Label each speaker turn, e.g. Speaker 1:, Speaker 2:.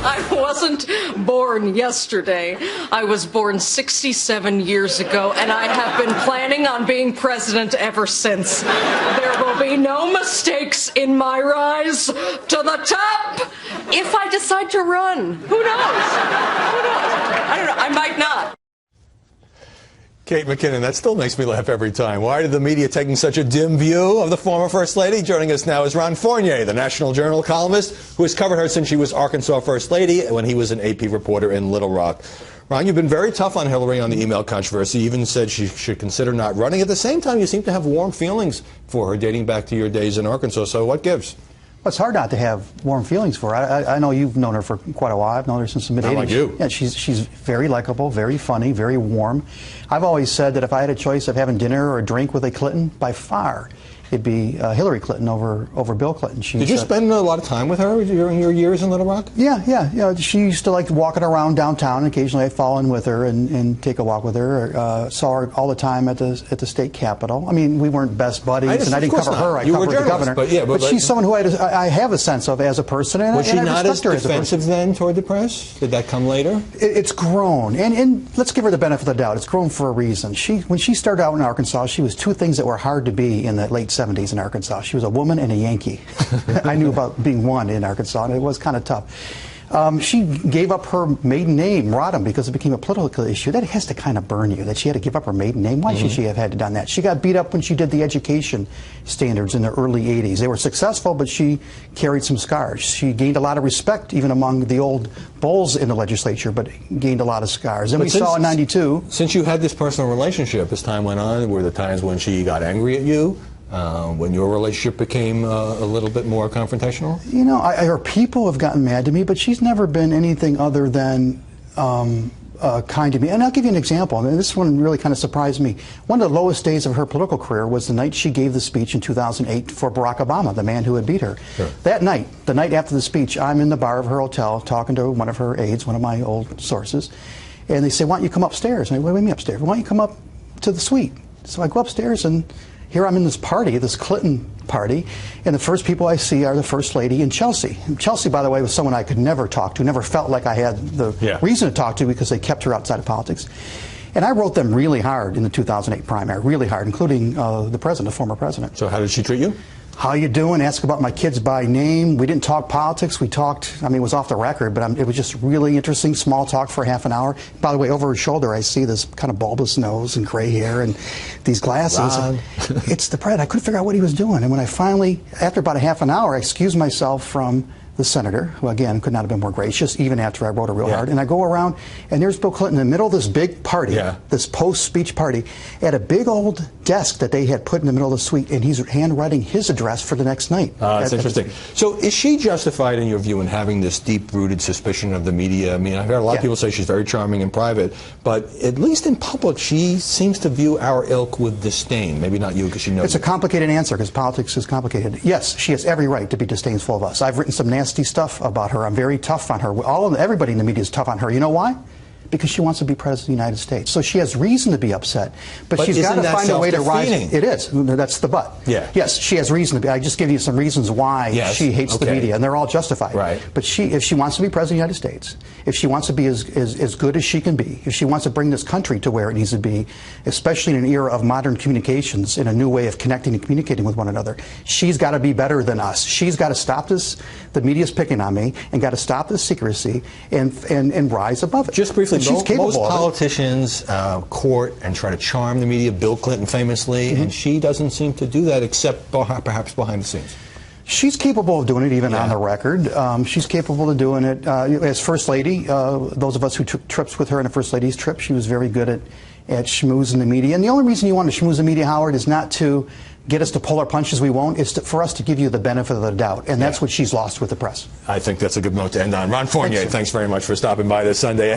Speaker 1: I wasn't born yesterday. I was born 67 years ago, and I have been planning on being president ever since. There will be no mistakes in my rise to the top if I decide to run. Who knows? Who knows? I don't know. I might not.
Speaker 2: Kate McKinnon, that still makes me laugh every time. Why did the media taking such a dim view of the former First Lady? Joining us now is Ron Fournier, the National Journal columnist, who has covered her since she was Arkansas First Lady when he was an AP reporter in Little Rock. Ron, you've been very tough on Hillary on the email controversy. You even said she should consider not running. At the same time, you seem to have warm feelings for her dating back to your days in Arkansas. So what gives?
Speaker 3: Well, it's hard not to have warm feelings for her. I know you've known her for quite a while. I've known her since the mid-'80s.
Speaker 2: Not like you.
Speaker 3: Yeah, she's very likable, very funny, very warm. I've always said that if I had a choice of having dinner or a drink with a Clinton, by far, it'd be Hillary Clinton over Bill Clinton.
Speaker 2: Did you spend a lot of time with her during your years in Little Rock?
Speaker 3: Yeah. She used to like walking around downtown. Occasionally I'd fall in with her and take a walk with her. Saw her all the time at the state capitol. I mean, we weren't best buddies, and I didn't cover her. I covered the governor.
Speaker 2: But
Speaker 3: she's someone who I have a sense of as a person, and
Speaker 2: was she not as
Speaker 3: defensive
Speaker 2: defensive then toward the press? Did that come later?
Speaker 3: It's grown, and let's give her the benefit of the doubt. It's grown for a reason. When she started out in Arkansas, she was two things that were hard to be in the late 70s in Arkansas. She was a woman and a Yankee. I knew about being one in Arkansas, and it was kind of tough. She gave up her maiden name, Rodham, because it became a political issue. That has to kind of burn you, that she had to give up her maiden name. Why should she have had to done that? She got beat up when she did the education standards in the early 80s. They were successful, but she carried some scars. She gained a lot of respect even among the old bulls in the legislature, but gained a lot of scars. And we saw in 92.
Speaker 2: Since you had this personal relationship as time went on, were there times when she got angry at you? When your relationship became a little bit more confrontational?
Speaker 3: You know, her people have gotten mad to me, but she's never been anything other than kind to me. And I'll give you an example. I mean, this one really kind of surprised me. One of the lowest days of her political career was the night she gave the speech in 2008 for Barack Obama, the man who had beat her. Sure. That night, the night after the speech, I'm in the bar of her hotel talking to one of her aides, one of my old sources, and they say, "Why don't you come upstairs?" And I go, "What do you mean upstairs? Why don't you come up to the suite?" So I go upstairs, and here I'm in this party, this Clinton party, and the first people I see are the First Lady and Chelsea. And Chelsea, by the way, was someone I could never talk to, never felt like I had the reason to talk to because they kept her outside of politics. And I wrote them really hard in the 2008 primary, really hard, including the president, the former president.
Speaker 2: So how did she treat you?
Speaker 3: How you doing? Ask about my kids by name. We didn't talk politics. We talked, I mean, it was off the record, but it was just really interesting, small talk for half an hour. By the way, over her shoulder, I see this kind of bulbous nose and gray hair and these glasses. It's the president. I couldn't figure out what he was doing. And when I finally, after about a half an hour, I excused myself from the senator, who again could not have been more gracious, even after I wrote her real hard. And I go around, and there's Bill Clinton in the middle of this big party, this post-speech party, at a big old desk that they had put in the middle of the suite, and he's handwriting his address for the next night.
Speaker 2: That's interesting. So is she justified, in your view, in having this deep-rooted suspicion of the media? I mean, I've heard a lot of people say she's very charming in private, but at least in public, she seems to view our ilk with disdain. Maybe not you, because she knows.
Speaker 3: It's a complicated answer, because politics is complicated. Yes, she has every right to be disdainful of us. I've written some nasty stuff about her. I'm very tough on her. Everybody in the media is tough on her. You know why? Because she wants to be president of the United States. So she has reason to be upset, but she's got to find a way to rise. It is. That's the but.
Speaker 2: Yeah.
Speaker 3: Yes, she has reason to be. I just give you some reasons why she hates the media, and they're all justified.
Speaker 2: Right.
Speaker 3: But if she wants to be president of the United States, if she wants to be as good as she can be, if she wants to bring this country to where it needs to be, especially in an era of modern communications, in a new way of connecting and communicating with one another, she's got to be better than us. She's got to stop this. The media's picking on me, and got to stop this secrecy and rise above it.
Speaker 2: Just briefly.
Speaker 3: Most
Speaker 2: politicians court and try to charm the media, Bill Clinton famously, and she doesn't seem to do that except perhaps behind the scenes.
Speaker 3: She's capable of doing it even on the record. She's capable of doing it as First Lady. Those of us who took trips with her on a First Lady's trip, she was very good at schmoozing the media. And the only reason you want to schmooze the media, Howard, is not to get us to pull our punches. We won't. It's for us to give you the benefit of the doubt. And that's what she's lost with the press.
Speaker 2: I think that's a good note to end on. Ron Fournier, thanks very much for stopping by this Sunday.